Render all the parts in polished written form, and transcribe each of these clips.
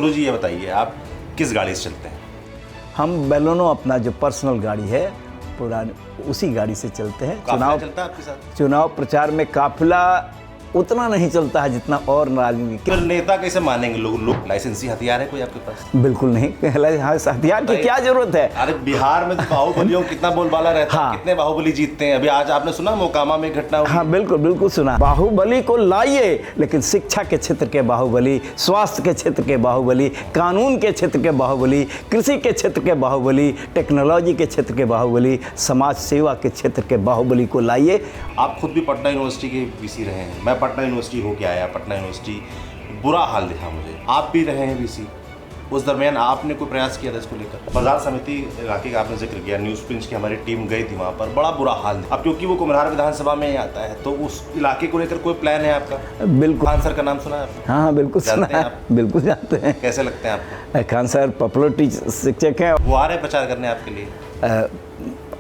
गुरुजी ये बताइए आप किस गाड़ी से चलते हैं? हम बेलोनो अपना जो पर्सनल गाड़ी है पुरानी उसी गाड़ी से चलते हैं। काफिला चलता है आपके साथ? चुनाव प्रचार में काफिला उतना नहीं चलता है जितना और राजनीति। फिर नेता कैसे मानेंगे लोग? लाइसेंसी हथियार है कोई आपके पास? बिल्कुल नहीं। हथियार की क्या जरूरत है? अरे बिहार में तो बाहुबलियों कितना बोलबाला रहता है। हाँ। कितने बाहुबली जीतते हैं। अभी आज आपने सुना मोकामा में घटना हुई? हाँ बिल्कुल बिल्कुल सुना। बाहुबली को लाइए, लेकिन शिक्षा के क्षेत्र के बाहुबली, स्वास्थ्य के क्षेत्र के बाहुबली, कानून के क्षेत्र के बाहुबली, कृषि के क्षेत्र के बाहुबली, टेक्नोलॉजी के क्षेत्र के बाहुबली, समाज सेवा के क्षेत्र के बाहुबली को लाइए। आप खुद भी पटना यूनिवर्सिटी के वीसी रहे हैं। मैं पटना यूनिवर्सिटी होके आया। पटना यूनिवर्सिटी बुरा हाल दिखा मुझे। आप भी रहे हैं वीसी। उस दरमियान आपने कोई प्रयास किया था इसको लेकर? बाजार समिति इलाके का आपने जिक्र किया। न्यूज़ प्रिंट की हमारी टीम गई थी वहाँ पर। बड़ा बुरा हाल अब क्योंकि वो कुम्हार विधानसभा में ही आता है, तो उस इलाके को लेकर कोई प्लान है आपका? बिल्कुल। खान सर का नाम सुना है आपने? हाँ बिल्कुल सुना जानते हैं है। आप? बिल्कुल जानते हैं। कैसे लगते हैं आपको? खान सर पॉपुलर शिक्षक हैं। वो आ रहे प्रचार करने आपके लिए?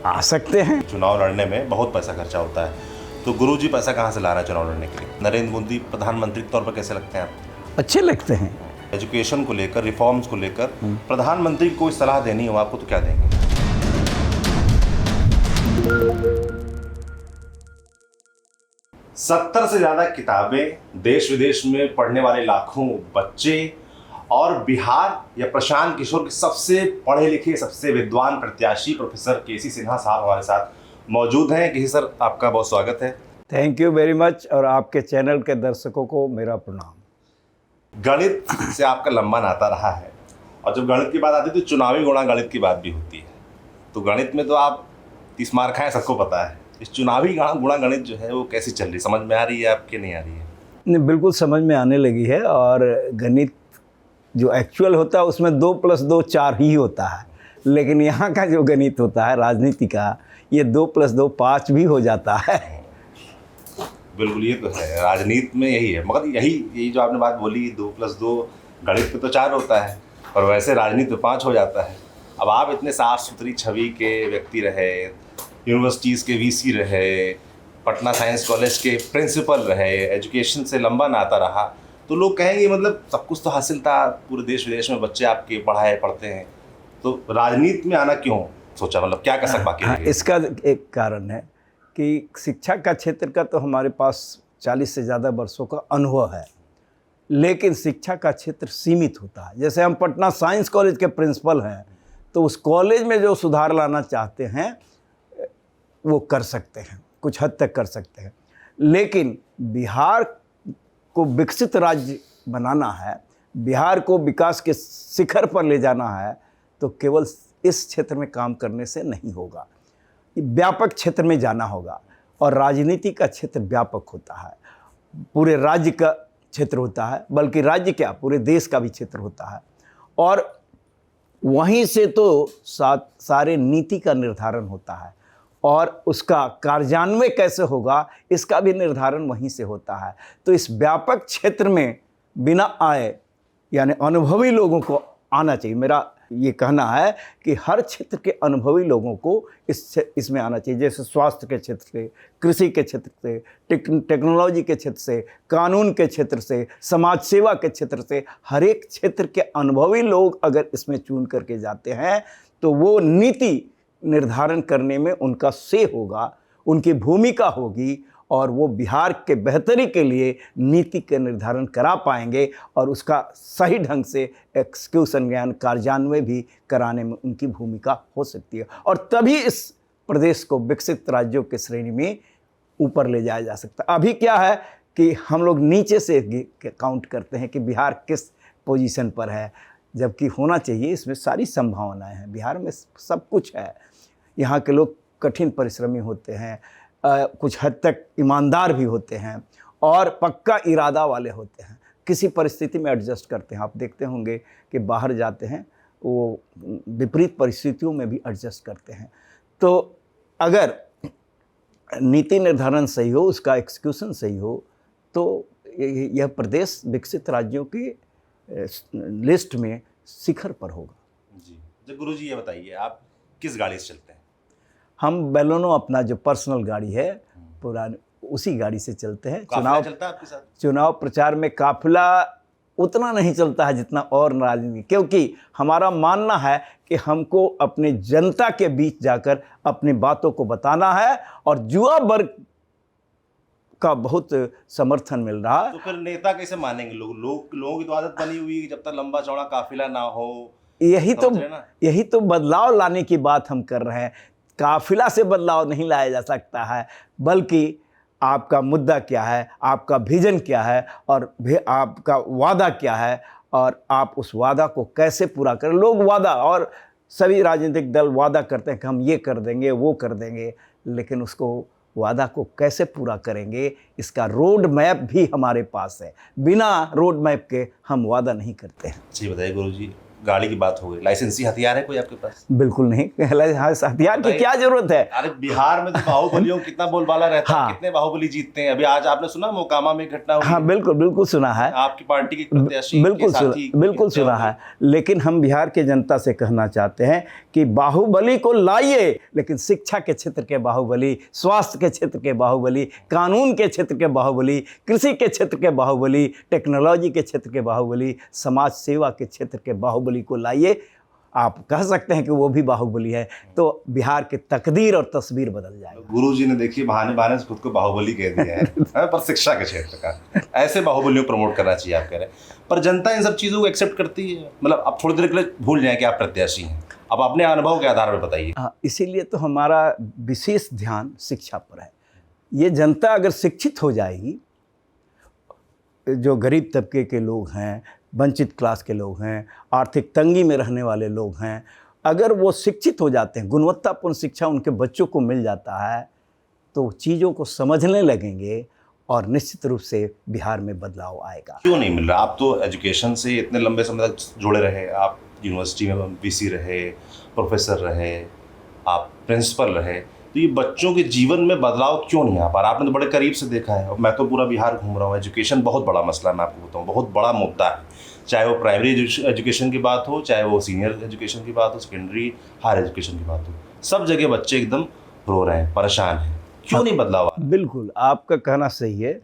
आ सकते हैं। चुनाव लड़ने में बहुत पैसा खर्चा होता है, तो गुरुजी पैसा कहाँ से ला रहा है चुनाव लड़ने के लिए? नरेंद्र मोदी प्रधानमंत्री के तौर पर कैसे लगते हैं आपको? अच्छे लगते हैं। एजुकेशन को लेकर, रिफॉर्म्स को लेकर प्रधानमंत्री को कोई सलाह देनी हो आपको तो क्या देंगे? सत्तर से ज़्यादा किताबें, देश विदेश में पढ़ने वाले लाखों बच्चे, और बिहार या प्रशांत किशोर के सबसे पढ़े लिखे, सबसे विद्वान प्रत्याशी प्रोफेसर केसी सिन्हा साहब हमारे साथ मौजूद हैं। केसी सर, आपका बहुत स्वागत है। Thank you very much. और आपके चैनल के दर्शकों को मेरा प्रणाम। गणित से आपका लंबा नाता रहा है, और जब गणित की बात आती है तो चुनावी गुणा गणित की बात भी होती है। तो गणित में तो आप 30 मार्क हैं, सबको पता है। इस चुनावी गुणा गणित जो है वो कैसी चल रही, समझ में आ रही है आपके, नहीं आ रही है? नहीं, बिल्कुल समझ में आने लगी है। और गणित जो एक्चुअल होता है उसमें 2 + 2 4 ही होता है, लेकिन यहाँ का जो गणित होता है राजनीति का, ये 2 + 2 5 भी हो जाता है। बिल्कुल, ये तो है, राजनीति में यही है। मगर यही जो आपने बात बोली, 2 + 2 गणित में तो 4 होता है, और वैसे राजनीति में 5 हो जाता है। अब आप इतने साफ सुथरी छवि के व्यक्ति रहे, यूनिवर्सिटीज़ के वीसी रहे, पटना साइंस कॉलेज के प्रिंसिपल रहे, एजुकेशन से लंबा नाता रहा, तो लोग कहेंगे मतलब सब कुछ तो हासिल था, पूरे देश विदेश में बच्चे आपके पढ़ते हैं, तो राजनीति में आना क्यों सोचा? मतलब क्या कसक बाकी रह गई? इसका एक कारण है कि शिक्षा का क्षेत्र का तो हमारे पास 40 से ज़्यादा वर्षों का अनुभव है, लेकिन शिक्षा का क्षेत्र सीमित होता है। जैसे हम पटना साइंस कॉलेज के प्रिंसिपल हैं, तो उस कॉलेज में जो सुधार लाना चाहते हैं वो कर सकते हैं, कुछ हद तक कर सकते हैं। लेकिन बिहार को विकसित राज्य बनाना है, बिहार को विकास के शिखर पर ले जाना है, तो केवल इस क्षेत्र में काम करने से नहीं होगा, व्यापक क्षेत्र में जाना होगा। और राजनीति का क्षेत्र व्यापक होता है, पूरे राज्य का क्षेत्र होता है, बल्कि राज्य क्या, पूरे देश का भी क्षेत्र होता है। और वहीं से तो सारे नीति का निर्धारण होता है, और उसका कार्यान्वयन कैसे होगा इसका भी निर्धारण वहीं से होता है। तो इस व्यापक क्षेत्र में बिना आए, यानी अनुभवी लोगों को आना चाहिए। मेरा ये कहना है कि हर क्षेत्र के अनुभवी लोगों को इसमें आना चाहिए। जैसे स्वास्थ्य के क्षेत्र से, कृषि के क्षेत्र से, टेक्नोलॉजी के क्षेत्र से, कानून के क्षेत्र से, समाज सेवा के क्षेत्र से, हर एक क्षेत्र के अनुभवी लोग अगर इसमें चुन करके जाते हैं, तो वो नीति निर्धारण करने में उनका से होगा, उनकी भूमिका होगी, और वो बिहार के बेहतरी के लिए नीति के निर्धारण करा पाएंगे, और उसका सही ढंग से एक्सक्यूशन ज्ञान कार्यान्वयन भी कराने में उनकी भूमिका हो सकती है। और तभी इस प्रदेश को विकसित राज्यों के श्रेणी में ऊपर ले जाया जा सकता है। अभी क्या है कि हम लोग नीचे से काउंट करते हैं कि बिहार किस पोजीशन पर है, जबकि होना चाहिए इसमें सारी संभावनाएं हैं। बिहार में सब कुछ है। यहाँ के लोग कठिन परिश्रमी होते हैं, कुछ हद तक ईमानदार भी होते हैं, और पक्का इरादा वाले होते हैं, किसी परिस्थिति में एडजस्ट करते हैं। आप देखते होंगे कि बाहर जाते हैं, वो विपरीत परिस्थितियों में भी एडजस्ट करते हैं। तो अगर नीति निर्धारण सही हो, उसका एक्सक्यूशन सही हो, तो यह प्रदेश विकसित राज्यों की लिस्ट में शिखर पर होगा। जी, जब गुरुजी ये बताइए आप किस गाड़ी से चलते हैं? हम बेलोनो अपना जो पर्सनल गाड़ी है पुरानी उसी गाड़ी से चलते हैं। काफिला चलता है आपके साथ? चुनाव प्रचार में काफिला उतना नहीं चलता है जितना और राजनीति, क्योंकि हमारा मानना है कि हमको अपने जनता के बीच जाकर अपनी बातों को बताना है, और युवा वर्ग का बहुत समर्थन मिल रहा है। तो फिर नेता कैसे मानेंगे लोगों की तो आदत बनी हुई है, जब तक लंबा चौड़ा काफिला ना हो। यही तो बदलाव लाने की बात हम कर रहे हैं। काफिला से बदलाव नहीं लाया जा सकता है, बल्कि आपका मुद्दा क्या है, आपका विजन क्या है, और आपका वादा क्या है, और आप उस वादा को कैसे पूरा करें। लोग वादा, और सभी राजनीतिक दल वादा करते हैं कि हम ये कर देंगे, वो कर देंगे, लेकिन उसको वादा को कैसे पूरा करेंगे, इसका रोड मैप भी हमारे पास है। बिना रोड मैप के हम वादा नहीं करते हैं। जी बताइए गुरुजी, गाड़ी की बात हो गई, लाइसेंसी हथियार है कोई आपके पास? बिल्कुल नहीं, हथियार की क्या जरूरत है? अरे बिहार में तो बाहुबलियों कितना बोलबाला रहता है, कितने बाहुबली जीतते हैं। अभी आज आपने सुना मोकामा में घटना हुई? हाँ बिल्कुल सुना है। आपकी पार्टी के प्रत्याशी बिल्कुल सुना है। लेकिन हम बिहार के जनता से कहना चाहते हैं कि बाहुबली को लाइए, लेकिन शिक्षा के क्षेत्र के बाहुबली, स्वास्थ्य के क्षेत्र के बाहुबली, कानून के क्षेत्र के बाहुबली, कृषि के क्षेत्र के बाहुबली, टेक्नोलॉजी के क्षेत्र के बाहुबली, समाज सेवा के क्षेत्र के बाहुबली को लाइए। आप कह सकते हैं कि वो भी बाहुबली है, तो बिहार की तकदीर और तस्वीर बदल जाएगी। गुरुजी ने देखिए बहाने से खुद को बाहुबली कह दिया है पर शिक्षा के क्षेत्र का ऐसे बाहुबलियों प्रमोट करना चाहिए आप कह रहे हैं। पर जनता इन सब चीज़ों को एक्सेप्ट करती है? मतलब अब थोड़ी देर के लिए भूल जाए कि आप प्रत्याशी हैं, अब अपने अनुभव के आधार पर बताइए। इसीलिए तो हमारा विशेष ध्यान शिक्षा पर है। ये जनता अगर शिक्षित हो जाएगी, जो गरीब तबके के लोग हैं, वंचित क्लास के लोग हैं, आर्थिक तंगी में रहने वाले लोग हैं, अगर वो शिक्षित हो जाते हैं, गुणवत्तापूर्ण शिक्षा उनके बच्चों को मिल जाता है, तो चीज़ों को समझने लगेंगे और निश्चित रूप से बिहार में बदलाव आएगा। क्यों नहीं मिल रहा? आप तो एजुकेशन से इतने लंबे समय तक जुड़े रहे, आप यूनिवर्सिटी में वीसी रहे, प्रोफेसर रहे, आप प्रिंसिपल रहे, तो ये बच्चों के जीवन में बदलाव क्यों नहीं आ पा रहा? आपने तो बड़े करीब से देखा है, और मैं तो पूरा बिहार घूम रहा हूँ। एजुकेशन बहुत बड़ा मसला है, मैं आपको बताऊँ, बहुत बड़ा मुद्दा है। चाहे वो प्राइमरी एजुकेशन की बात हो, चाहे वो सीनियर एजुकेशन की बात हो, सेकेंडरी हायर एजुकेशन की बात हो, सब जगह बच्चे एकदम रो रहे हैं, परेशान हैं। क्यों नहीं बदलाव आ रहा? बिल्कुल, आपका कहना सही है।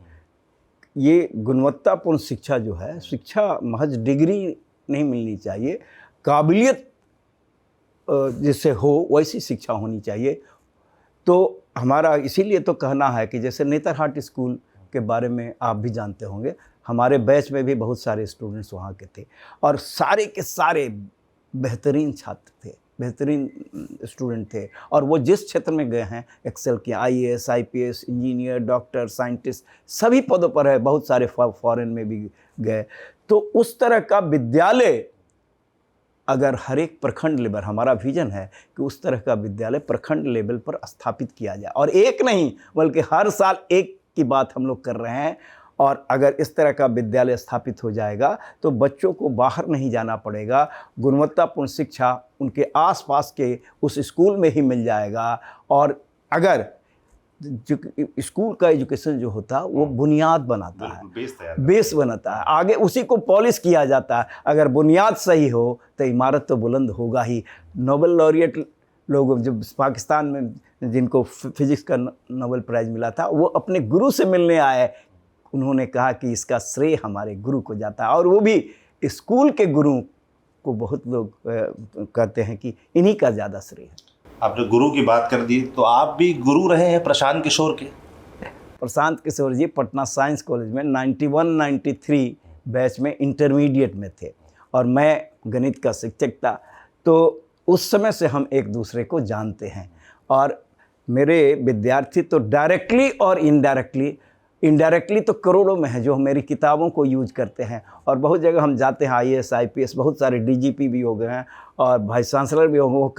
ये गुणवत्तापूर्ण शिक्षा जो है, शिक्षा महज डिग्री नहीं मिलनी चाहिए, काबिलियत जिससे हो वैसी शिक्षा होनी चाहिए। तो हमारा इसीलिए तो कहना है कि जैसे नेतरहाट स्कूल के बारे में आप भी जानते होंगे, हमारे बैच में भी बहुत सारे स्टूडेंट्स वहाँ के थे, और सारे के सारे बेहतरीन छात्र थे, बेहतरीन स्टूडेंट थे, और वो जिस क्षेत्र में गए हैं एक्सेल किए, IAS, IPS, engineer, doctor, scientist, सभी पदों पर है, बहुत सारे फॉरेन में भी गए। तो उस तरह का विद्यालय अगर हर एक प्रखंड लेवल, हमारा विजन है कि उस तरह का विद्यालय प्रखंड लेवल पर स्थापित किया जाए, और एक नहीं बल्कि हर साल एक की बात हम लोग कर रहे हैं। और अगर इस तरह का विद्यालय स्थापित हो जाएगा तो बच्चों को बाहर नहीं जाना पड़ेगा, गुणवत्तापूर्ण शिक्षा उनके आसपास के उस स्कूल में ही मिल जाएगा। और अगर स्कूल का एजुकेशन जो होता है वो बुनियाद बनाता है, बेस बनाता है, आगे उसी को पॉलिश किया जाता है। अगर बुनियाद सही हो तो इमारत तो बुलंद होगा ही। नोबेल लॉरिएट लोग जो पाकिस्तान में जिनको फिजिक्स का नोबेल प्राइज़ मिला था, वो अपने गुरु से मिलने आए, उन्होंने कहा कि इसका श्रेय हमारे गुरु को जाता है, और वो भी स्कूल के गुरु को बहुत लोग कहते हैं कि इन्हीं का ज़्यादा श्रेय है। आपने गुरु की बात कर दी, तो आप भी गुरु रहे हैं प्रशांत किशोर के? प्रशांत किशोर जी पटना साइंस कॉलेज में 91-93 बैच में इंटरमीडिएट में थे, और मैं गणित का शिक्षक था। तो उस समय से हम एक दूसरे को जानते हैं, और मेरे विद्यार्थी तो डायरेक्टली और इनडायरेक्टली तो करोड़ों में है जो मेरी किताबों को यूज करते हैं। और बहुत जगह हम जाते हैं, IAS, IPS, बहुत सारे DGP भी हो गए हैं और वाइस चांसलर भी हो गए। वो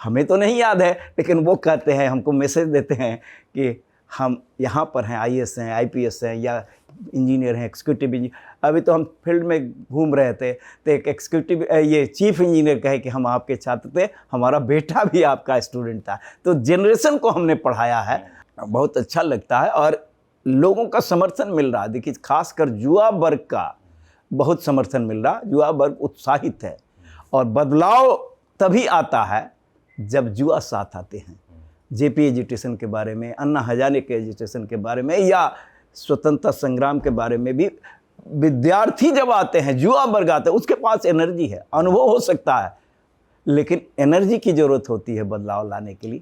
हमें तो नहीं याद है, लेकिन वो कहते हैं, हमको मैसेज देते हैं कि हम यहाँ पर हैं, IAS हैं, IPS हैं, या इंजीनियर हैं, एग्जीक्यूटिव इंजीनियर। अभी तो हम फील्ड में घूम रहे थे तो एक एग्जीक्यूटिव ये चीफ इंजीनियर कहे कि हम आपके छात्र थे, हमारा बेटा भी आपका स्टूडेंट था। तो जनरेशन को हमने पढ़ाया है, बहुत अच्छा लगता है, और लोगों का समर्थन मिल रहा है। देखिए, खासकर युवा वर्ग का बहुत समर्थन मिल रहा है, युवा वर्ग उत्साहित है, और बदलाव तभी आता है जब युवा साथ आते हैं। JP एजुकेशन के बारे में, अन्ना हजारे के एजुकेशन के बारे में, या स्वतंत्रता संग्राम के बारे में भी विद्यार्थी जब आते हैं, युवा वर्ग आते हैं, उसके पास एनर्जी है, अनुभव हो सकता है, लेकिन एनर्जी की ज़रूरत होती है बदलाव लाने के लिए,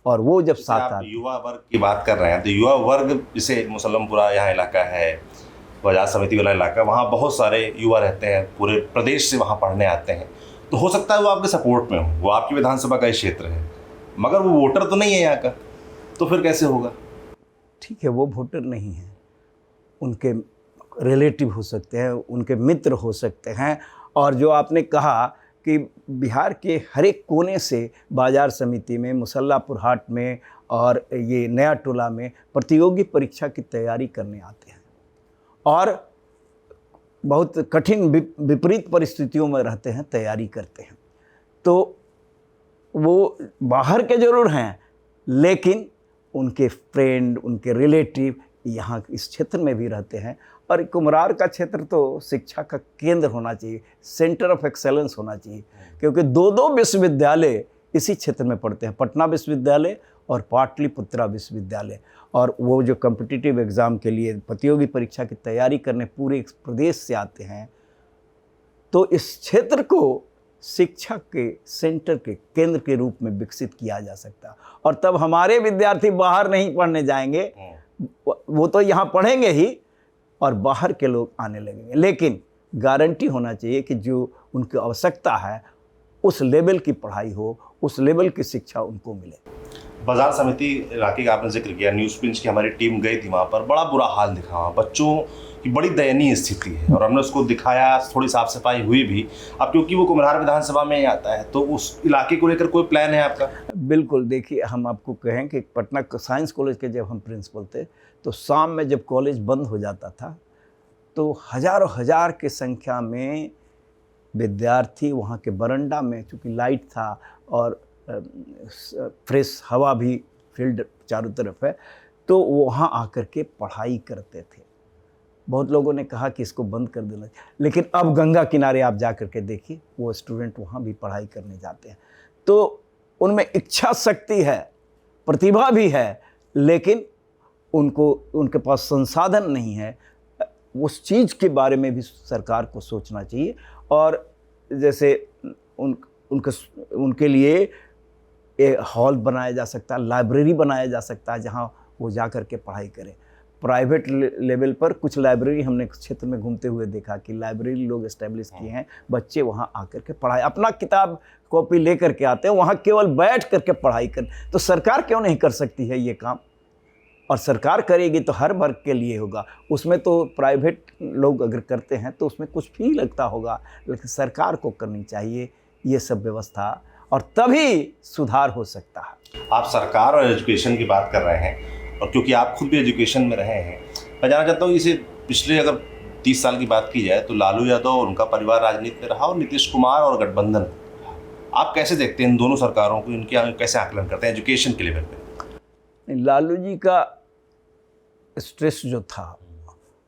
और वो जब साथ आप आते युवा वर्ग की बात कर रहे हैं तो युवा वर्ग, जैसे मुसल्लमपुरा यहाँ इलाका है, बाजार समिति वाला इलाका, वहाँ बहुत सारे युवा रहते हैं, पूरे प्रदेश से वहाँ पढ़ने आते हैं, तो हो सकता है वो आपके सपोर्ट में हो, वो आपकी विधानसभा का ही क्षेत्र है, मगर वो वोटर तो नहीं है यहाँ का, तो फिर कैसे होगा? ठीक है, वो वोटर नहीं है, उनके रिलेटिव हो सकते हैं, उनके मित्र हो सकते हैं। और जो आपने कहा कि बिहार के हर एक कोने से बाजार समिति में, मुसल्लापुर हाट में और ये नया टोला में प्रतियोगी परीक्षा की तैयारी करने आते हैं, और बहुत कठिन विपरीत परिस्थितियों में रहते हैं, तैयारी करते हैं। तो वो बाहर के ज़रूर हैं, लेकिन उनके फ्रेंड, उनके रिलेटिव यहाँ इस क्षेत्र में भी रहते हैं। और कुम्हरार का क्षेत्र तो शिक्षा का केंद्र होना चाहिए, सेंटर ऑफ एक्सेलेंस होना चाहिए, क्योंकि दो विश्वविद्यालय इसी क्षेत्र में पढ़ते हैं, पटना विश्वविद्यालय और पाटलिपुत्रा विश्वविद्यालय। और वो जो कॉम्पिटिटिव एग्ज़ाम के लिए प्रतियोगी परीक्षा की तैयारी करने पूरे प्रदेश से आते हैं, तो इस क्षेत्र को शिक्षा के सेंटर के केंद्र के रूप में विकसित किया जा सकता है। और तब हमारे विद्यार्थी बाहर नहीं पढ़ने जाएंगे, वो तो यहाँ पढ़ेंगे ही, और बाहर के लोग आने लगेंगे। लेकिन गारंटी होना चाहिए कि जो उनकी आवश्यकता है उस लेवल की पढ़ाई हो, उस लेवल की शिक्षा उनको मिले। बाजार समिति इलाके का आपने जिक्र किया, न्यूज़ पिंच की हमारी टीम गई थी वहाँ पर, बड़ा बुरा हाल दिखा वहाँ, बच्चों की बड़ी दयनीय स्थिति है, और हमने उसको दिखाया, थोड़ी साफ सफाई हुई भी। अब क्योंकि वो कुम्हरार विधानसभा में ही आता है, तो उस इलाके को लेकर कोई प्लान है आपका? बिल्कुल, देखिए, हम आपको कहें कि पटना साइंस कॉलेज के जब हम प्रिंसिपल थे, तो शाम में जब कॉलेज बंद हो जाता था, तो हज़ारों हज़ार की संख्या में विद्यार्थी वहाँ के बरंडा में, चूँकि लाइट था और फ्रेश हवा भी फील्ड चारों तरफ है, तो वहाँ आकर के पढ़ाई करते थे। बहुत लोगों ने कहा कि इसको बंद कर देना, लेकिन अब गंगा किनारे आप जा कर के देखिए, वो स्टूडेंट वहाँ भी पढ़ाई करने जाते हैं। तो उनमें इच्छा शक्ति है, प्रतिभा भी है, लेकिन उनके पास संसाधन नहीं है। उस चीज़ के बारे में भी सरकार को सोचना चाहिए। और जैसे उनके लिए एक हॉल बनाया जा सकता है, लाइब्रेरी बनाया जा सकता है, जहाँ वो जा कर के पढ़ाई करें। प्राइवेट लेवल पर कुछ लाइब्रेरी हमने क्षेत्र में घूमते हुए देखा कि लाइब्रेरी लोग एस्टेब्लिश किए हैं, बच्चे वहाँ आकर के पढ़ाई, अपना किताब कॉपी ले करके आते हैं, वहाँ केवल बैठ करके पढ़ाई करें। तो सरकार क्यों नहीं कर सकती है ये काम? और सरकार करेगी तो हर वर्ग के लिए होगा। उसमें तो प्राइवेट लोग अगर करते हैं तो उसमें कुछ फी लगता होगा, लेकिन सरकार को करनी चाहिए ये सब व्यवस्था, और तभी सुधार हो सकता है। आप सरकार और एजुकेशन की बात कर रहे हैं, और क्योंकि आप खुद भी एजुकेशन में रहे हैं, मैं जानना चाहता हूँ, इसे पिछले अगर 30 साल की बात की जाए तो लालू यादव और उनका परिवार राजनीति में रहा, और नीतीश कुमार और गठबंधन, आप कैसे देखते हैं इन दोनों सरकारों को, इनके कैसे आकलन करते हैं एजुकेशन के लेवल पे? लालू जी का स्ट्रेस जो था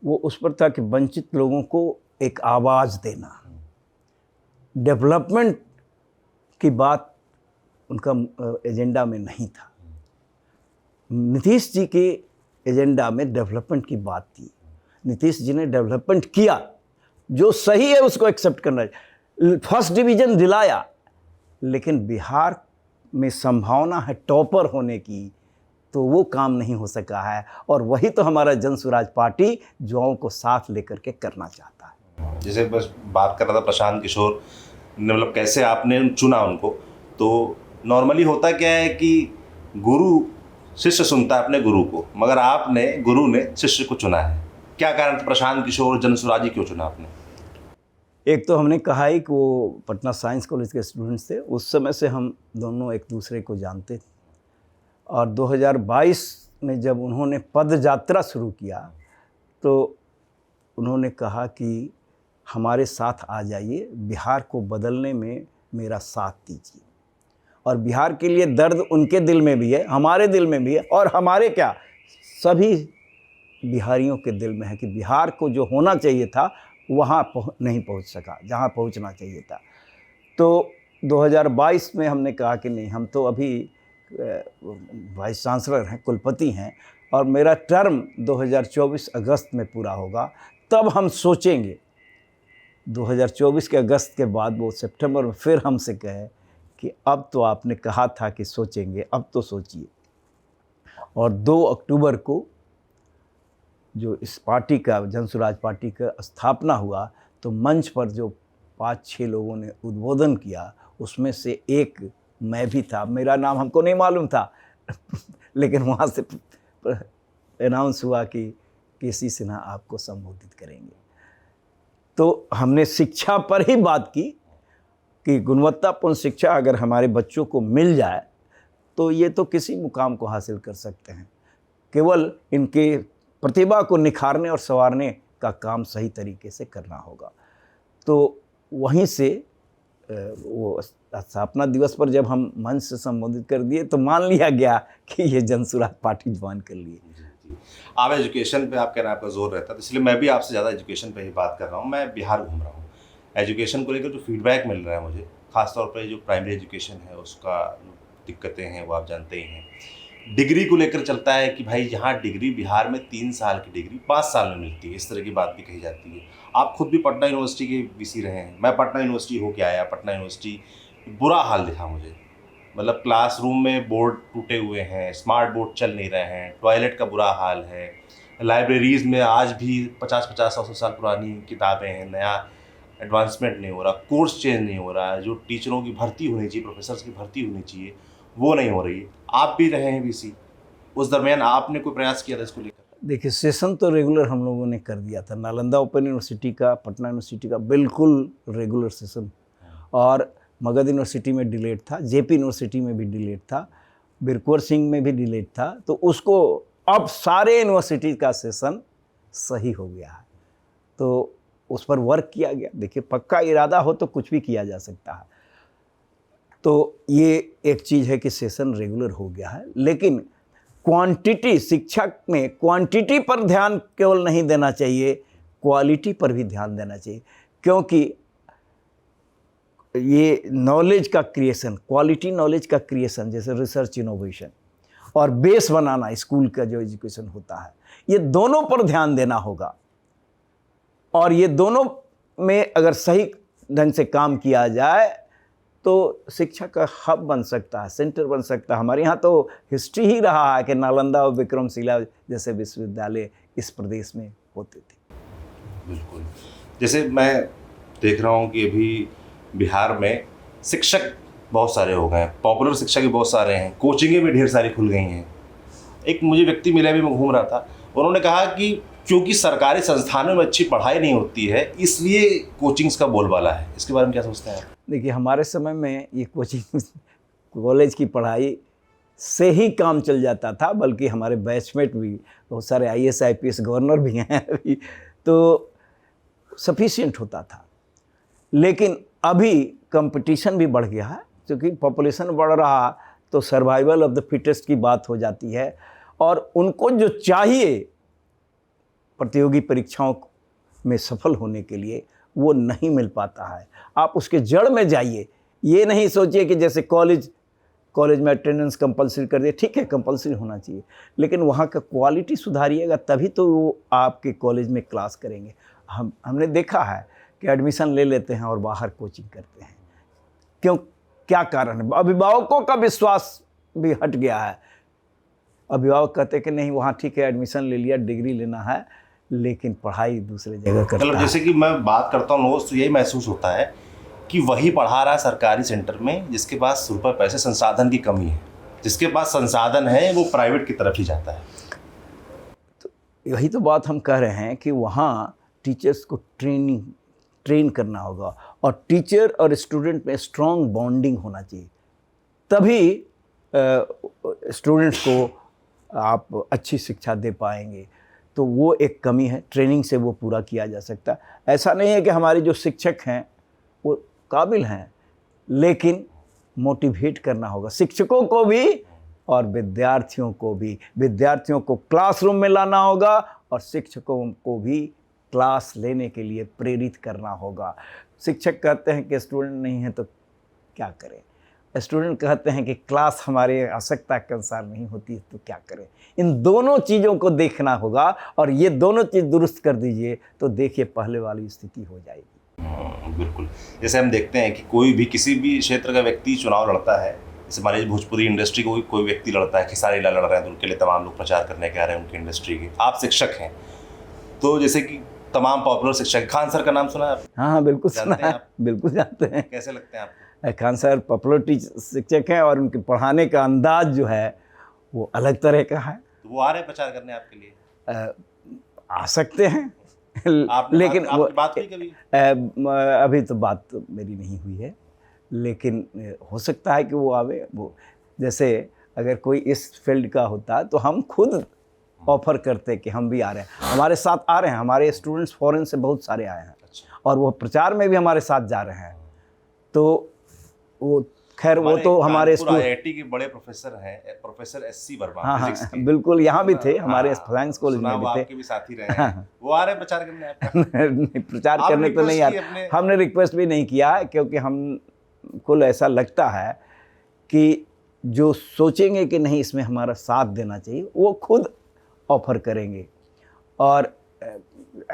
वो उस पर था कि वंचित लोगों को एक आवाज़ देना, डेवलपमेंट की बात उनका एजेंडा में नहीं था। नीतीश जी के एजेंडा में डेवलपमेंट की बात थी। नीतीश जी ने डेवलपमेंट किया, जो सही है उसको एक्सेप्ट करना है। फर्स्ट डिवीज़न दिलाया, लेकिन बिहार में संभावना है टॉपर होने की, तो वो काम नहीं हो सका है। और वही तो हमारा जन स्वराज पार्टी युवाओं को साथ लेकर के करना चाहता है। जैसे बस बात कर रहा था प्रशांत किशोर ने, मतलब कैसे आपने चुना उनको, तो नॉर्मली होता क्या है कि गुरु शिष्य सुनता है अपने गुरु को, मगर आपने, गुरु ने शिष्य को चुना है। क्या कारण था? प्रशांत किशोर जन स्वराजी क्यों चुना आपने? एक तो हमने कहा ही कि वो पटना साइंस कॉलेज के स्टूडेंट्स थे, उस समय से हम दोनों एक दूसरे को जानते थे। और 2022 में जब उन्होंने पद यात्रा शुरू किया तो उन्होंने कहा कि हमारे साथ आ जाइए, बिहार को बदलने में मेरा साथ दीजिए। और बिहार के लिए दर्द उनके दिल में भी है, हमारे दिल में भी है, और हमारे क्या, सभी बिहारियों के दिल में है कि बिहार को जो होना चाहिए था वहाँ नहीं पहुँच सका, जहाँ पहुँचना चाहिए था। तो 2022 में हमने कहा कि नहीं, हम तो अभी वाइस चांसलर हैं, कुलपति हैं, और मेरा टर्म 2024 अगस्त में पूरा होगा, तब हम सोचेंगे। 2024 के अगस्त के बाद वो सितंबर में फिर हमसे कहे कि अब तो आपने कहा था कि सोचेंगे, अब तो सोचिए। और 2 अक्टूबर को जो इस पार्टी का, जनसुराज पार्टी का स्थापना हुआ, तो मंच पर जो 5-6 लोगों ने उद्बोधन किया, उसमें से एक मैं भी था। मेरा नाम हमको नहीं मालूम था लेकिन वहाँ से अनाउंस हुआ कि केसी सिन्हा आपको संबोधित करेंगे। तो हमने शिक्षा पर ही बात की कि गुणवत्तापूर्ण शिक्षा अगर हमारे बच्चों को मिल जाए तो ये तो किसी मुकाम को हासिल कर सकते हैं। केवल इनके प्रतिभा को निखारने और संवारने का काम सही तरीके से करना होगा। तो वहीं से वो स्थापना दिवस पर जब हम मंच से संबोधित कर दिए तो मान लिया गया कि ये जनसुराज पार्टी ज्वाइन कर लिए। आप एजुकेशन पे आप कह रहे हैं आपका जोर रहता है, तो इसलिए मैं भी आपसे ज़्यादा एजुकेशन पे ही बात कर रहा हूँ। मैं बिहार घूम रहा हूँ, एजुकेशन को लेकर जो फीडबैक मिल रहा है मुझे, ख़ासतौर पर जो प्राइमरी एजुकेशन है उसका दिक्कतें हैं वो आप जानते ही हैं। डिग्री को लेकर चलता है कि भाई यहाँ डिग्री बिहार में 3 साल की डिग्री 5 साल में मिलती है, इस तरह की बात भी कही जाती है। आप खुद भी पटना यूनिवर्सिटी के वीसी रहे हैं, मैं पटना यूनिवर्सिटी होके आया। पटना यूनिवर्सिटी बुरा हाल दिखा मुझे, मतलब क्लासरूम में बोर्ड टूटे हुए हैं, स्मार्ट बोर्ड चल नहीं रहे हैं, टॉयलेट का बुरा हाल है, लाइब्रेरीज़ में आज भी 50-50, 100-100 साल पुरानी किताबें हैं, नया एडवांसमेंट नहीं हो रहा, कोर्स चेंज नहीं हो रहा है, जो टीचरों की भर्ती होनी चाहिए, प्रोफेसर्स की भर्ती होनी चाहिए, वो नहीं हो रही। आप भी रहे हैं वीसी, उस दरमियान आपने कोई प्रयास किया था इसको लेकर? देखिए, सेशन तो रेगुलर हम लोगों ने कर दिया था। नालंदा ओपन यूनिवर्सिटी का, पटना यूनिवर्सिटी का बिल्कुल रेगुलर सेशन, और मगध यूनिवर्सिटी में डिलेट था, जेपी यूनिवर्सिटी में भी डिलेट था, बिरकुंवर सिंह में भी डिलेट था। तो उसको अब सारे यूनिवर्सिटी का सेशन सही हो गया है, तो उस पर वर्क किया गया। देखिए, पक्का इरादा हो तो कुछ भी किया जा सकता है। तो ये एक चीज़ है कि सेशन रेगुलर हो गया है, लेकिन क्वांटिटी, शिक्षक में क्वांटिटी पर ध्यान केवल नहीं देना चाहिए, क्वालिटी पर भी ध्यान देना चाहिए। क्योंकि ये नॉलेज का क्रिएशन, क्वालिटी नॉलेज का क्रिएशन, जैसे रिसर्च इनोवेशन और बेस बनाना स्कूल का जो एजुकेशन होता है, ये दोनों पर ध्यान देना होगा। और ये दोनों में अगर सही ढंग से काम किया जाए तो शिक्षा का हब बन सकता है, सेंटर बन सकता है। हमारे यहाँ तो हिस्ट्री ही रहा है कि नालंदा और विक्रमशिला जैसे विश्वविद्यालय इस प्रदेश में होते थे। बिल्कुल, जैसे मैं देख रहा हूँ कि अभी बिहार में शिक्षक बहुत सारे हो गए हैं, पॉपुलर शिक्षक भी बहुत सारे हैं, कोचिंगें भी ढेर सारी खुल गई हैं। एक मुझे व्यक्ति मिला, भी मैं घूम रहा था, उन्होंने कहा कि क्योंकि सरकारी संस्थानों में अच्छी पढ़ाई नहीं होती है इसलिए कोचिंग्स का बोलबाला है। इसके बारे में क्या सोचते हैं आप? देखिए, हमारे समय में ये कोचिंग कॉलेज की पढ़ाई से ही काम चल जाता था, बल्कि हमारे बैचमेट भी बहुत सारे IAS IPS गवर्नर भी हैं अभी, तो सफिशिएंट होता था। लेकिन अभी कंपटीशन भी बढ़ गया है, क्योंकि पॉपुलेशन बढ़ रहा तो सर्वाइवल ऑफ द फिटेस्ट की बात हो जाती है, और उनको जो चाहिए प्रतियोगी परीक्षाओं में सफल होने के लिए वो नहीं मिल पाता है। आप उसके जड़ में जाइए, ये नहीं सोचिए कि जैसे कॉलेज में अटेंडेंस कंपलसरी कर दिया, ठीक है कंपलसरी होना चाहिए, लेकिन वहाँ का क्वालिटी सुधारिएगा तभी तो वो आपके कॉलेज में क्लास करेंगे। हमने देखा है कि एडमिशन ले लेते हैं और बाहर कोचिंग करते हैं। क्यों, क्या कारण है? अभिभावकों का विश्वास भी हट गया है। अभिभावक कहते हैं कि नहीं, वहाँ ठीक है एडमिशन ले लिया, डिग्री लेना है, लेकिन पढ़ाई दूसरे जगह करता है। मतलब जैसे कि मैं बात करता हूँ लोगों से, यही महसूस होता है कि वही पढ़ा रहा है सरकारी सेंटर में जिसके पास रुपए पैसे संसाधन की कमी है, जिसके पास संसाधन है वो प्राइवेट की तरफ ही जाता है। तो यही तो बात हम कह रहे हैं कि वहाँ टीचर्स को ट्रेन करना होगा, और टीचर और स्टूडेंट में स्ट्रॉन्ग बॉन्डिंग होना चाहिए, तभी स्टूडेंट्स को आप अच्छी शिक्षा दे पाएंगे। तो वो एक कमी है, ट्रेनिंग से वो पूरा किया जा सकता है। ऐसा नहीं है कि हमारे जो शिक्षक हैं वो काबिल हैं, लेकिन मोटिवेट करना होगा शिक्षकों को भी और विद्यार्थियों को भी। विद्यार्थियों को क्लासरूम में लाना होगा और शिक्षकों को भी क्लास लेने के लिए प्रेरित करना होगा। शिक्षक कहते हैं कि स्टूडेंट नहीं है तो क्या करें, स्टूडेंट कहते हैं कि क्लास हमारे आवश्यकता के अनुसार नहीं होती है तो क्या करें। इन दोनों चीज़ों को देखना होगा और ये दोनों चीज़ दुरुस्त कर दीजिए तो देखिए पहले वाली स्थिति हो जाएगी। बिल्कुल। जैसे हम देखते हैं कि कोई भी किसी भी क्षेत्र का व्यक्ति चुनाव लड़ता है, जैसे मान लीजिए भोजपुरी इंडस्ट्री को कोई व्यक्ति लड़ता है, खेसारी लाल लड़ रहे हैं तो उनके लिए तमाम लोग प्रचार करने के आ रहे हैं उनकी इंडस्ट्री के। आप शिक्षक हैं तो जैसे कि तमाम पॉपुलर शिक्षक, खान सर का नाम सुना है आप? हाँ बिल्कुल जानते सुना हैं है, आप? बिल्कुल जानते हैं। कैसे लगते हैं आपको? खान सर पॉपुलर शिक्षक हैं और उनके पढ़ाने का अंदाज जो है वो अलग तरह का है। तो वो आ रहे हैं प्रचार करने आपके लिए? आ सकते हैं लेकिन वो बात हुई कभी? अभी तो बात मेरी नहीं हुई है, लेकिन हो सकता है कि वो आवे। वो जैसे अगर कोई इस फील्ड का होता तो हम खुद ऑफर करते कि हम भी आ रहे हैं, हमारे साथ आ रहे हैं। हमारे स्टूडेंट्स फॉरेन से बहुत सारे आए हैं और वो प्रचार में भी हमारे साथ जा रहे हैं। तो वो खैर वो तो हमारे स्कूल IIT के बड़े प्रोफेसर हैं, प्रोफेसर SC वर्मा। हाँ हाँ बिल्कुल, यहाँ भी थे, हमारे साइंस कॉलेज में भी थे। आपके भी साथी रहे हैं। वो आ रहे हैं प्रचार करने आपका? नहीं, प्रचार करने तो नहीं आते, हमने रिक्वेस्ट भी नहीं किया क्योंकि हमको ऐसा लगता है कि जो सोचेंगे कि नहीं इसमें हमारा साथ देना चाहिए वो खुद ऑफर करेंगे। और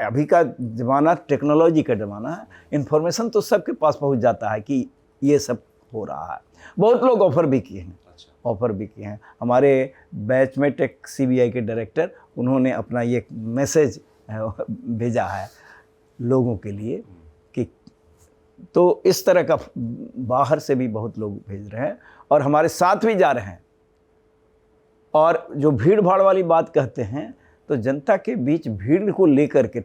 अभी का ज़माना टेक्नोलॉजी का ज़माना है, इन्फॉर्मेशन तो सबके पास पहुंच जाता है कि ये सब हो रहा है। बहुत लोग ऑफ़र भी किए हैं, ऑफ़र भी किए हैं। हमारे बैचमेट एक CBI के डायरेक्टर, उन्होंने अपना ये मैसेज भेजा है लोगों के लिए कि तो इस तरह का बाहर से भी बहुत लोग भेज रहे हैं और हमारे साथ भी जा रहे हैं। और जो भीड़ भाड़ वाली बात कहते हैं तो जनता के बीच भीड़ को लेकर के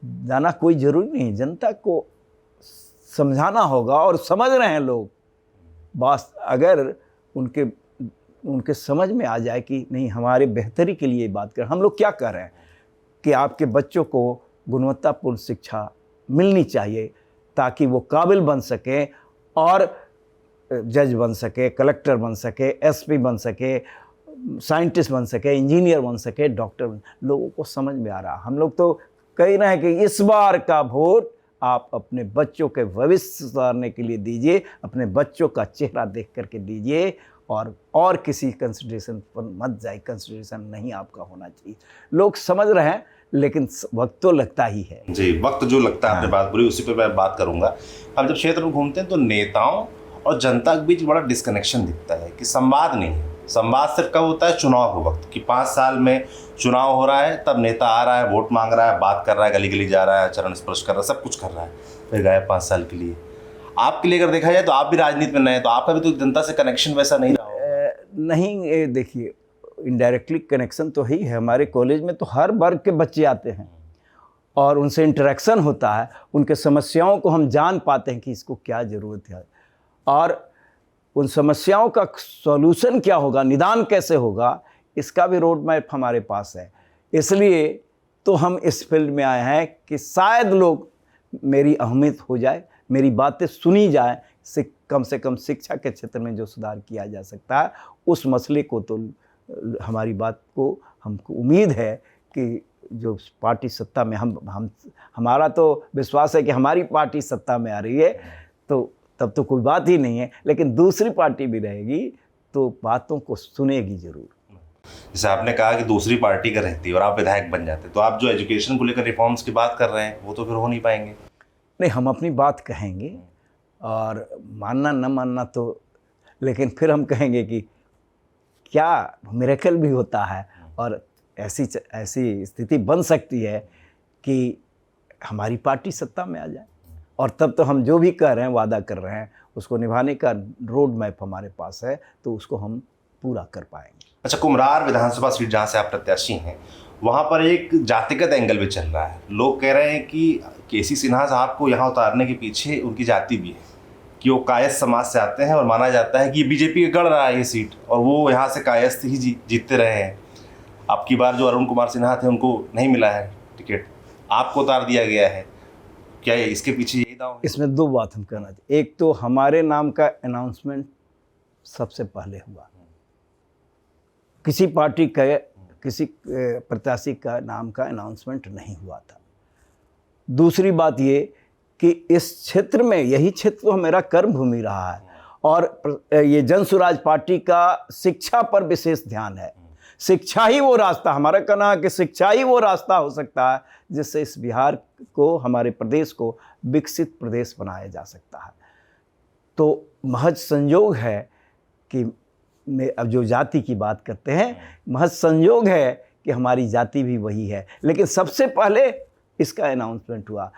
जाना कोई ज़रूरी नहीं, जनता को समझाना होगा और समझ रहे हैं लोग। बस अगर उनके समझ में आ जाए कि नहीं हमारे बेहतरी के लिए बात कर, हम लोग क्या कर रहे हैं कि आपके बच्चों को गुणवत्तापूर्ण शिक्षा मिलनी चाहिए ताकि वो काबिल बन सके और जज बन सके, कलेक्टर बन सके, SP बन सके, साइंटिस्ट बन सके, इंजीनियर बन सके, डॉक्टर। लोगों को समझ में आ रहा। हम लोग तो कह रहे हैं कि इस बार का वोट आप अपने बच्चों के भविष्य सुधारने के लिए दीजिए, अपने बच्चों का चेहरा देख करके दीजिए और किसी कंसिडरेशन पर मत जाए। कंसिडरेशन नहीं आपका होना चाहिए। लोग समझ रहे हैं लेकिन वक्त तो लगता ही है। जी, वक्त जो लगता है, आपने बात बोली उसी पे मैं बात करूंगा। हम जब क्षेत्र में घूमते हैं तो नेताओं और जनता के बीच बड़ा डिस्कनेक्शन दिखता है कि संवाद नहीं है। संवाद सिर्फ कब होता है? चुनाव के वक्त, कि 5 साल में चुनाव हो रहा है, तब नेता आ रहा है, वोट मांग रहा है, बात कर रहा है, गली गली जा रहा है, चरण स्पर्श कर रहा है, सब कुछ कर रहा है, फिर गए 5 साल के लिए। आपके लिए अगर देखा जाए तो आप भी राजनीति में नए हैं तो आपका भी तो जनता से कनेक्शन वैसा नहीं रहा होगा। नहीं, देखिए इनडायरेक्टली कनेक्शन तो ही है। हमारे कॉलेज में तो हर वर्ग के बच्चे आते हैं और उनसे इंटरेक्शन होता है, उनके समस्याओं को हम जान पाते हैं कि इसको क्या ज़रूरत है और उन समस्याओं का सॉल्यूशन क्या होगा, निदान कैसे होगा, इसका भी रोड मैप हमारे पास है। इसलिए तो हम इस फील्ड में आए हैं कि शायद लोग मेरी अहमियत हो जाए, मेरी बातें सुनी जाए, से कम शिक्षा के क्षेत्र में जो सुधार किया जा सकता है उस मसले को तो हमारी बात को हमको उम्मीद है कि जो पार्टी सत्ता में हमारा तो विश्वास है कि हमारी पार्टी सत्ता में आ रही है तो तब तो कोई बात ही नहीं है, लेकिन दूसरी पार्टी भी रहेगी तो बातों को सुनेगी ज़रूर। जैसे आपने कहा कि दूसरी पार्टी का रहती है और आप विधायक बन जाते, तो आप जो एजुकेशन को लेकर रिफॉर्म्स की बात कर रहे हैं वो तो फिर हो नहीं पाएंगे। नहीं, हम अपनी बात कहेंगे और मानना न मानना तो, लेकिन फिर हम कहेंगे कि क्या मिरेकल भी होता है और ऐसी स्थिति बन सकती है कि हमारी पार्टी सत्ता में आ जाए और तब तो हम जो भी कह रहे हैं, वादा कर रहे हैं, उसको निभाने का रोड मैप हमारे पास है तो उसको हम पूरा कर पाएंगे। अच्छा, कुम्हरार विधानसभा सीट जहाँ से आप प्रत्याशी हैं वहाँ पर एक जातिगत एंगल भी चल रहा है। लोग कह रहे हैं कि KC सिन्हा साहब को यहाँ उतारने के पीछे उनकी जाति भी है कि वो कायस्थ समाज से आते हैं और माना जाता है कि BJP का गढ़ रहा है ये सीट और वो यहाँ से कायस्थ ही जीतते रहे हैं। अब की बार जो अरुण कुमार सिन्हा थे उनको नहीं मिला है टिकट, आपको उतार दिया गया है। क्या इसके पीछे यही दांव है? इसमें 2 बात हम कहना चाहिए। एक तो हमारे नाम का अनाउंसमेंट सबसे पहले हुआ, किसी पार्टी का किसी प्रत्याशी का नाम का अनाउंसमेंट नहीं हुआ था। दूसरी बात ये कि इस क्षेत्र में, यही क्षेत्र तो मेरा कर्म भूमि रहा है और ये जन स्वराज पार्टी का शिक्षा पर विशेष ध्यान है। शिक्षा ही वो रास्ता, हमारा कहना है कि शिक्षा ही वो रास्ता हो सकता है जिससे इस बिहार को, हमारे प्रदेश को विकसित प्रदेश बनाया जा सकता है। तो महज संयोग है कि अब जो जाति की बात करते हैं, महज संयोग है कि हमारी जाति भी वही है, लेकिन सबसे पहले इसका अनाउंसमेंट हुआ।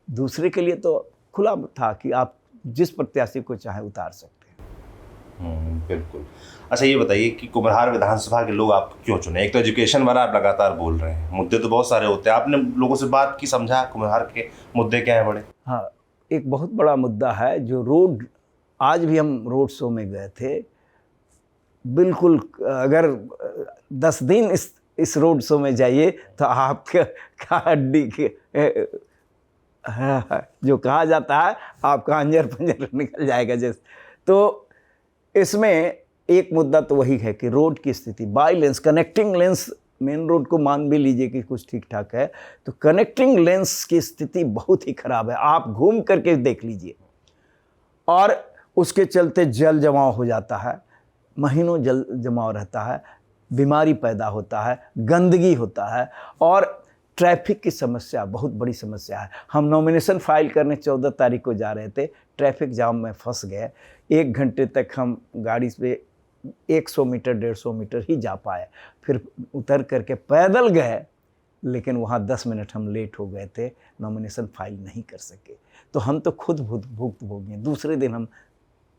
दूसरे के लिए तो खुला था कि आप जिस प्रत्याशी को चाहे उतार सकते हैं। बिल्कुल। अच्छा ये बताइए कि कुम्हरार विधानसभा के लोग आपको क्यों चुने? एक तो एजुकेशन वाला आप लगातार बोल रहे हैं, मुद्दे तो बहुत सारे होते हैं, आपने लोगों से बात की, समझा कुम्हरार के मुद्दे क्या है बड़े? हाँ, एक बहुत बड़ा मुद्दा है जो रोड, आज भी हम रोड शो में गए थे, बिल्कुल अगर 10 दिन इस रोड शो में जाइए तो आपके हड्डी के जो कहा जाता है आपका अंजर पंजर निकल जाएगा जैसे। तो इसमें एक मुद्दा तो वही है कि रोड की स्थिति, by lens, connecting lens, main road को मान भी लीजिए कि कुछ ठीक ठाक है, तो कनेक्टिंग लेंस की स्थिति बहुत ही खराब है। आप घूम करके देख लीजिए, और उसके चलते जल जमाव हो जाता है, महीनों जल जमाव रहता है, बीमारी पैदा होता है, गंदगी होता है, और ट्रैफिक की समस्या बहुत बड़ी समस्या है। हम नॉमिनेशन फाइल करने 14 तारीख को जा रहे थे, ट्रैफिक जाम में फंस गए। 1 घंटे तक हम गाड़ी पे 100 मीटर 150 मीटर ही जा पाए, फिर उतर करके पैदल गए, लेकिन वहाँ 10 मिनट हम लेट हो गए थे, नॉमिनेशन फाइल नहीं कर सके। तो हम तो खुद भुगतभोगी। दूसरे दिन हम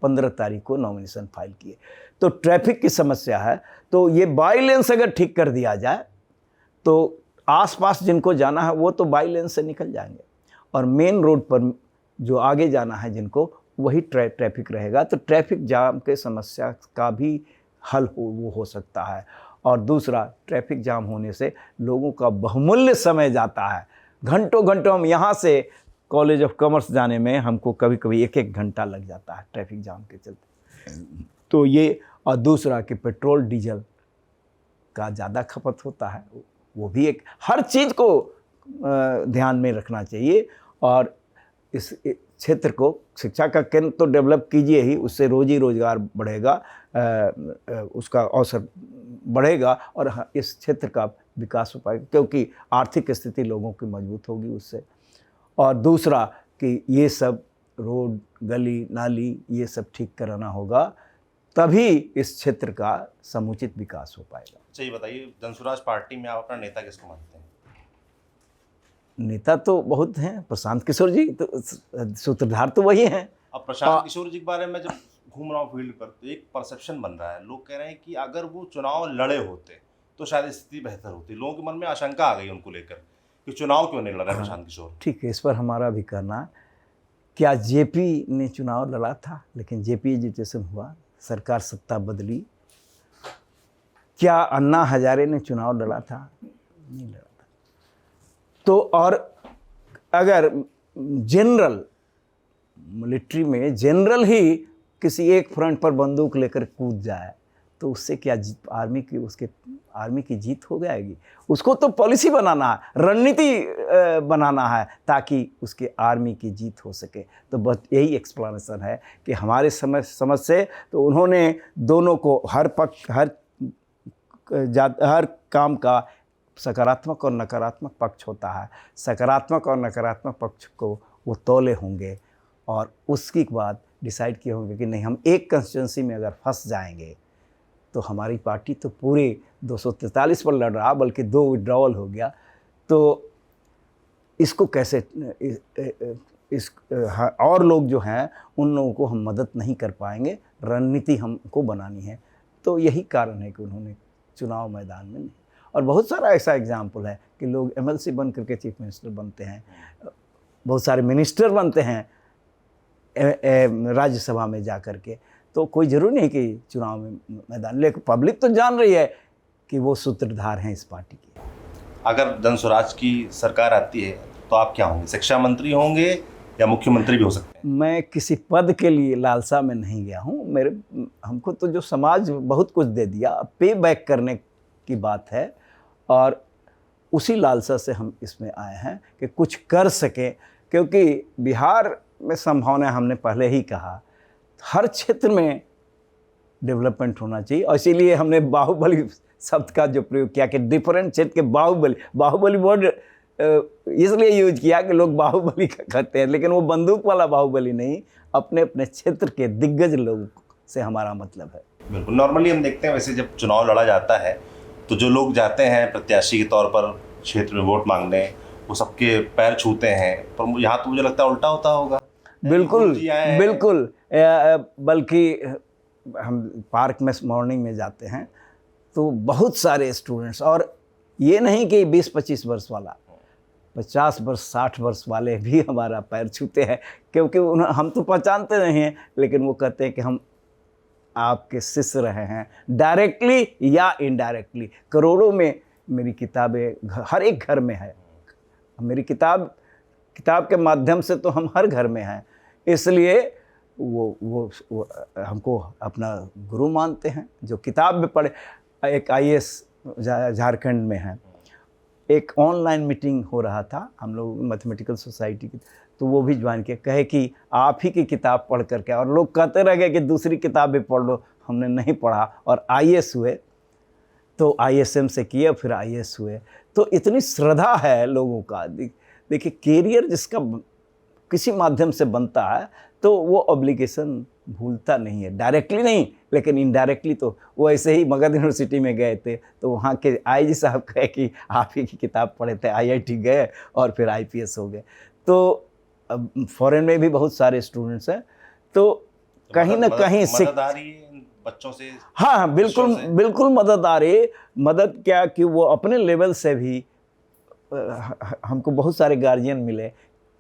15 तारीख को नॉमिनेशन फाइल किए। तो ट्रैफिक की समस्या है, तो ये बाई लेंस अगर ठीक कर दिया जाए तो आसपास जिनको जाना है वो तो बाई लेंस से निकल जाएंगे, और मेन रोड पर जो आगे जाना है जिनको, वही ट्रैफिक रहेगा। तो ट्रैफिक जाम के समस्या का भी हल हो सकता है। और दूसरा, ट्रैफिक जाम होने से लोगों का बहुमूल्य समय जाता है, घंटों घंटों। हम यहाँ से कॉलेज ऑफ कॉमर्स जाने में हमको कभी कभी 1-1 घंटा लग जाता है ट्रैफिक जाम के चलते। तो ये, और दूसरा कि पेट्रोल डीजल का ज़्यादा खपत होता है, वो भी एक, हर चीज़ को ध्यान में रखना चाहिए। और इस क्षेत्र को शिक्षा का केंद्र तो डेवलप कीजिए ही, उससे रोजी रोजगार बढ़ेगा, उसका अवसर बढ़ेगा, और इस क्षेत्र का विकास हो पाएगा, क्योंकि आर्थिक स्थिति लोगों की मजबूत होगी उससे। और दूसरा कि ये सब रोड, गली नाली, ये सब ठीक कराना होगा, तभी इस क्षेत्र का समुचित विकास हो पाएगा। अच्छा ये बताइए, जनसुराज पार्टी में आप अपना नेता किसको मानते हैं? नेता तो बहुत हैं, प्रशांत किशोर जी तो सूत्रधार तो वही हैं। अब प्रशांत किशोर जी के बारे में जब घूम रहा हूँ फील्ड पर, तो एक परसेप्शन बन रहा है, लोग कह रहे हैं कि अगर वो चुनाव लड़े होते तो शायद स्थिति बेहतर होती। लोगों के मन में आशंका आ गई उनको लेकर कि चुनाव क्यों नहीं लड़ रहा प्रशांत किशोर। ठीक है, इस पर हमारा भी कहना है, क्या जेपी ने चुनाव लड़ा था, लेकिन जेपी एजुटेशन हुआ, सरकार सत्ता बदली। क्या अन्ना हजारे ने चुनाव लड़ा था? नहीं लड़ा था। तो और अगर जनरल, मिलिट्री में जनरल ही किसी एक फ्रंट पर बंदूक लेकर कूद जाए तो उससे क्या आर्मी की जीत हो जाएगी? उसको तो पॉलिसी बनाना है, रणनीति बनाना है, ताकि उसके आर्मी की जीत हो सके। तो बस यही एक्सप्लेनेशन है कि हमारे समझ से तो उन्होंने दोनों को, हर काम का सकारात्मक और नकारात्मक पक्ष होता है। सकारात्मक और नकारात्मक पक्ष को वो तौले होंगे, और उसके बाद डिसाइड किए होंगे कि नहीं, हम एक कंस्टिट्यूंसी में अगर फंस जाएंगे तो हमारी पार्टी तो पूरे 243 पर लड़ रहा, बल्कि 2 विड्रॉवल हो गया, तो इसको कैसे और लोग जो हैं उन लोगों को हम मदद नहीं कर पाएंगे, रणनीति हमको बनानी है। तो यही कारण है कि उन्होंने चुनाव मैदान में नहीं। और बहुत सारा ऐसा एग्जाम्पल है कि लोग MLC बन करके चीफ मिनिस्टर बनते हैं, बहुत सारे मिनिस्टर बनते हैं राज्यसभा में जा कर के। तो कोई ज़रूरी नहीं कि चुनाव में मैदान, लेकिन पब्लिक तो जान रही है कि वो सूत्रधार हैं इस पार्टी के। अगर जनसुराज की सरकार आती है तो आप क्या होंगे? शिक्षा मंत्री होंगे या मुख्यमंत्री भी हो सकते हैं? मैं किसी पद के लिए लालसा में नहीं गया हूँ। हमको तो जो समाज बहुत कुछ दे दिया, पे बैक करने की बात है, और उसी लालसा से हम इसमें आए हैं कि कुछ कर सकें, क्योंकि बिहार में संभावना, हमने पहले ही कहा हर क्षेत्र में डेवलपमेंट होना चाहिए। और इसीलिए हमने बाहुबली शब्द का जो प्रयोग किया कि डिफरेंट क्षेत्र के बाहुबली वर्ड इसलिए यूज किया कि लोग बाहुबली का कहते हैं, लेकिन वो बंदूक वाला बाहुबली नहीं, अपने अपने क्षेत्र के दिग्गज लोगों से हमारा मतलब है। बिल्कुल, नॉर्मली हम देखते हैं वैसे जब चुनाव लड़ा जाता है तो जो लोग जाते हैं प्रत्याशी के तौर पर क्षेत्र में वोट मांगने, वो सबके पैर छूते हैं, पर यहाँ तो मुझे लगता है उल्टा होता होगा। बिल्कुल बिल्कुल, बल्कि हम पार्क में मॉर्निंग में जाते हैं तो बहुत सारे स्टूडेंट्स, और ये नहीं कि 20-25 वर्ष वाला, 50 वर्ष 60 वर्ष वाले भी हमारा पैर छूते हैं, क्योंकि हम तो पहचानते नहीं हैं, लेकिन वो कहते हैं कि हम आपके शिष्य रहे हैं, डायरेक्टली या इनडायरेक्टली। करोड़ों में मेरी किताबें हर एक घर में है, मेरी किताब के माध्यम से तो हम हर घर में हैं, इसलिए वो हमको अपना गुरु मानते हैं जो किताब में पढ़े। एक IAS झारखंड में है, एक ऑनलाइन मीटिंग हो रहा था हम लोग मैथमेटिकल सोसाइटी की, तो वो भी ज्वाइन किया, कहे कि आप ही की किताब पढ़ करके, और लोग कहते रह गए कि दूसरी किताब भी पढ़ लो, हमने नहीं पढ़ा और IAS हुए, तो ISM से किए फिर IAS हुए। तो इतनी श्रद्धा है लोगों का। देखिए, कैरियर जिसका किसी माध्यम से बनता है तो वो ऑब्लिगेशन भूलता नहीं है, डायरेक्टली नहीं लेकिन इनडायरेक्टली। तो वो ऐसे ही मगध यूनिवर्सिटी में गए थे तो वहाँ के IG साहब कहे कि आप ही की किताब पढ़े थे, IIT गए और फिर IPS हो गए। तो फॉरेन में भी बहुत सारे स्टूडेंट्स हैं, तो कहीं ना कहीं मदद आ रही है बच्चों से। हाँ बिल्कुल बिल्कुल मदद आ रही है। मदद क्या कि वो अपने लेवल से भी, हमको बहुत सारे गार्जियन मिले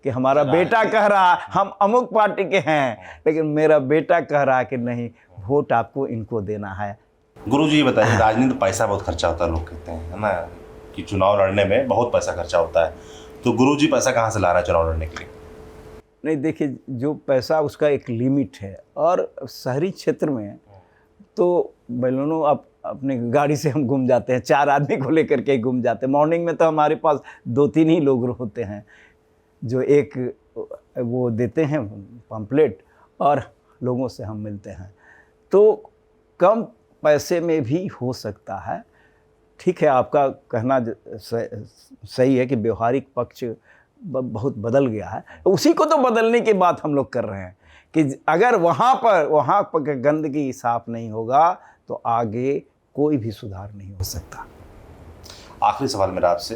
कि हमारा बेटा कह रहा हम अमुक पार्टी के हैं, लेकिन मेरा बेटा कह रहा कि नहीं, वोट आपको इनको देना है। गुरुजी बताइए, राजनीति में पैसा बहुत खर्चा होता है, लोग कहते हैं है ना कि चुनाव लड़ने में बहुत पैसा खर्चा होता है, तो गुरुजी पैसा कहाँ से ला रहा है चुनाव लड़ने के लिए? नहीं, देखिए, जो पैसा उसका एक लिमिट है, और शहरी क्षेत्र में तो बैलूनों आप अपने गाड़ी से हम घूम जाते हैं, 4 आदमी को लेकर के घूम जाते हैं। मॉर्निंग में तो हमारे पास 2-3 ही लोग होते हैं जो एक वो देते हैं पम्पलेट, और लोगों से हम मिलते हैं। तो कम पैसे में भी हो सकता है। ठीक है, आपका कहना सही है कि व्यवहारिक पक्ष बहुत बदल गया है, उसी को तो बदलने की बात हम लोग कर रहे हैं कि अगर वहाँ पर गंदगी साफ नहीं होगा तो आगे कोई भी सुधार नहीं हो सकता। आखिरी सवाल मेरा आपसे,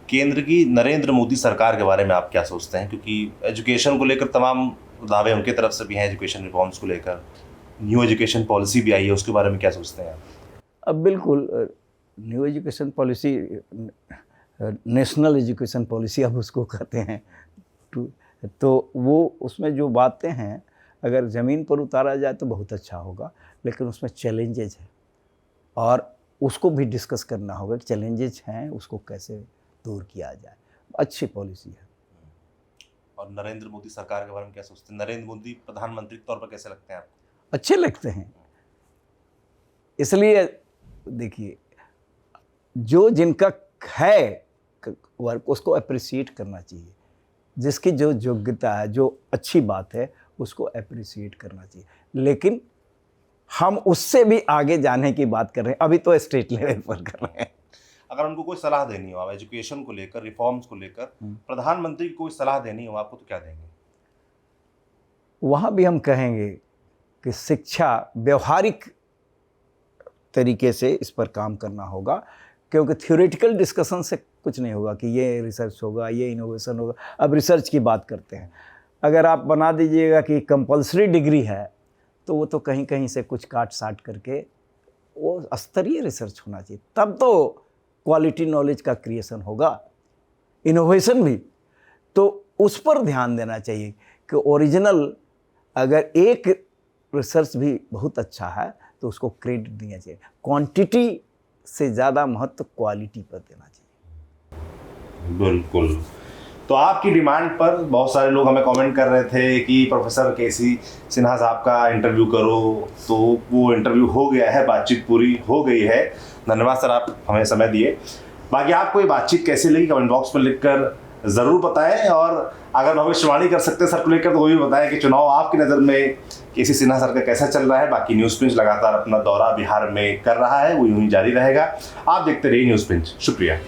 केंद्र की नरेंद्र मोदी सरकार के बारे में आप क्या सोचते हैं? क्योंकि एजुकेशन को लेकर तमाम दावे उनके तरफ से भी हैं, एजुकेशन रिफॉर्म्स को लेकर न्यू एजुकेशन पॉलिसी भी आई है, उसके बारे में क्या सोचते हैं आप? अब बिल्कुल, new education policy, national education policy अब उसको कहते हैं, तो वो उसमें जो बातें हैं अगर ज़मीन पर उतारा जाए तो बहुत अच्छा होगा, लेकिन उसमें चैलेंजेज हैं और उसको भी डिस्कस करना होगा कि चैलेंजेज हैं, उसको कैसे दूर किया जाए। अच्छी पॉलिसी है। और नरेंद्र मोदी सरकार के बारे में क्या सोचते हैं? नरेंद्र मोदी प्रधानमंत्री के तौर पर कैसे लगते हैं आपको? अच्छे लगते हैं। इसलिए देखिए, जो जिनका है वर्क उसको अप्रिशिएट करना चाहिए, जिसकी जो योग्यता है, जो अच्छी बात है उसको अप्रिशिएट करना चाहिए, लेकिन हम उससे भी आगे जाने की बात कर रहे हैं, अभी तो स्टेट लेवल पर कर रहे हैं। अगर उनको कोई सलाह देनी हो आप एजुकेशन को लेकर, रिफॉर्म्स को लेकर, प्रधानमंत्री की कोई सलाह देनी हो आपको, तो क्या देंगे? वहाँ भी हम कहेंगे कि शिक्षा व्यवहारिक तरीके से इस पर काम करना होगा, क्योंकि थ्योरेटिकल डिस्कशन से कुछ नहीं होगा कि ये रिसर्च होगा, ये इनोवेशन होगा। अब रिसर्च की बात करते हैं, अगर आप बना दीजिएगा कि कंपलसरी डिग्री है तो वो तो कहीं कहीं से कुछ काट साट करके, वो स्तरीय रिसर्च होना चाहिए, तब तो क्वालिटी नॉलेज का क्रिएशन होगा, इनोवेशन भी। तो उस पर ध्यान देना चाहिए कि ओरिजिनल, अगर एक रिसर्च भी बहुत अच्छा है तो उसको क्रेडिट देना चाहिए। क्वांटिटी से ज़्यादा महत्व क्वालिटी पर देना चाहिए। बिल्कुल। तो आपकी डिमांड पर बहुत सारे लोग हमें कमेंट कर रहे थे कि प्रोफेसर केसी सिन्हा साहब का इंटरव्यू करो, तो वो इंटरव्यू हो गया है, बातचीत पूरी हो गई है। धन्यवाद सर, आप हमें समय दिए। बाकी आपको ये बातचीत कैसी लगी कमेंट बॉक्स में लिखकर ज़रूर बताएं, और अगर भविष्यवाणी कर सकते हैं सर को लेकर तो वो भी बताएं कि चुनाव आपकी नज़र में केसी सिन्हा सर का कैसा चल रहा है। बाकी न्यूज़ पिंच लगातार अपना दौरा बिहार में कर रहा है, वो यूं ही जारी रहेगा। आप देखते रहिए न्यूज़ पिंच। शुक्रिया।